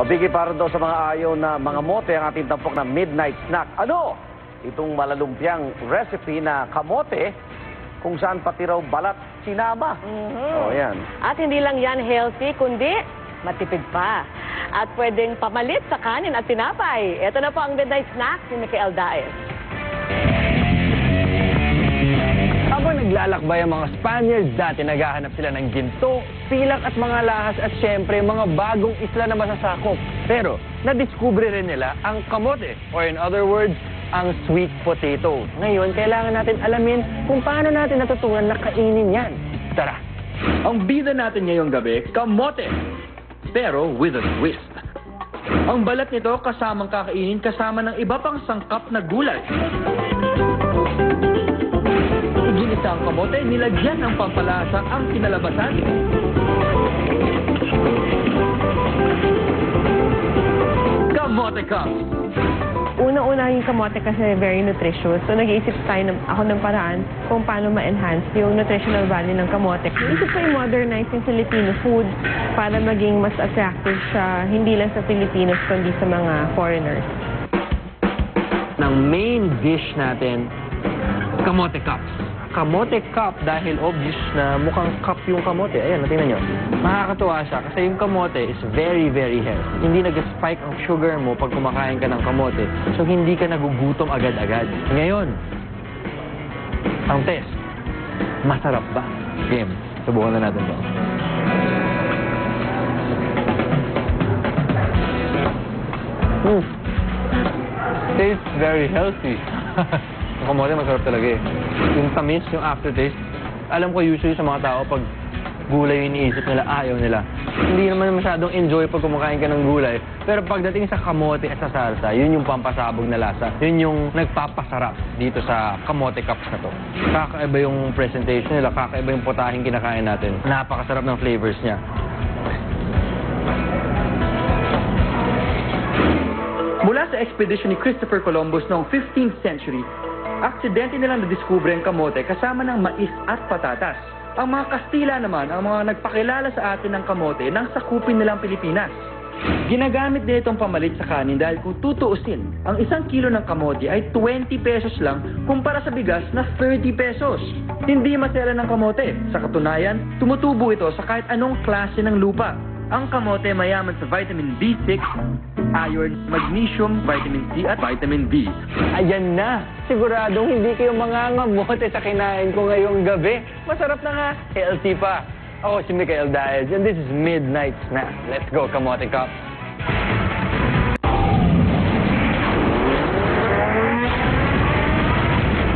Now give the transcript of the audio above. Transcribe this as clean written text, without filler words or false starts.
Bigay para daw sa mga ayaw na mga mote ang ating tampok na midnight snack. Ano? Itong malalumpiang recipe na kamote kung saan pati raw balat sinama. Yan. At hindi lang yan healthy, kundi matipid pa. At pwedeng pamalit sa kanin at tinapay. Ito na po ang midnight snack ni Micael Daez. Habang naglalakbay ang mga Spaniards, dati naghahanap sila ng ginto, pilak at mga lahas at syempre mga bagong isla na masasakop. Pero nadiskubre rin nila ang kamote, or in other words, ang sweet potato. Ngayon, kailangan natin alamin kung paano natin natutunan na kainin yan. Tara! Ang bida natin ngayong gabi, kamote. Pero with a twist. Ang balat nito kasamang kakainin kasama ng iba pang sangkap na gulay. Ginisa ang kamote, nilagyan ng pampalasa ang kinalabasan. Kamote cups. Una-una yung kamote kasi very nutritious. So nag-iisip ako ng paraan kung paano ma-enhance yung nutritional value ng kamote. Naisip ko yung modernize yung Filipino food para maging mas attractive siya, hindi lang sa Filipinos kundi sa mga foreigners. Ng main dish natin, kamote cups. Kamote cup dahil obvious na mukhang cup yung kamote. Ayan, tingnan nyo. Makakatuwa siya kasi yung kamote is very, very healthy. Hindi nag-spike ang sugar mo pag kumakain ka ng kamote. So, hindi ka nagugutom agad-agad. Ngayon, ang test, masarap ba? Game. Subukan na natin to. Tastes very healthy. Ang kamote, masarap talaga eh. Yung tamis, yung aftertaste, alam ko usually sa mga tao, pag gulay yung iniisip nila, ayaw nila. Hindi naman masyadong enjoy pag kumakain ka ng gulay. Pero pagdating sa kamote at sa salsa, yun yung pampasabog na lasa. Yun yung nagpapasarap dito sa kamote cups na to. Kakaiba yung presentation nila, kakaiba yung potahing kinakain natin. Napakasarap ng flavors niya. Mula sa expedition ni Christopher Columbus noong 15th century, aksidente nilang nadiskubre ang kamote kasama ng mais at patatas. Ang mga Kastila naman ang mga nagpakilala sa atin ng kamote nang sakupin nilang Pilipinas. Ginagamit nila itong pamalit sa kanin dahil kung tutuusin, ang 1 kilo ng kamote ay 20 pesos lang kumpara sa bigas na 30 pesos. Hindi masela ng kamote. Sa katunayan, tumutubo ito sa kahit anong klase ng lupa. Ang kamote mayaman sa vitamin B6, iron, magnesium, vitamin C at vitamin B. Ayan na! Siguradong hindi kayo mangangamote sa kinain ko ngayong gabi. Masarap na nga, healthy pa. Ako si Micael Daez and this is Midnight Snack. Let's go, Kamote Cup!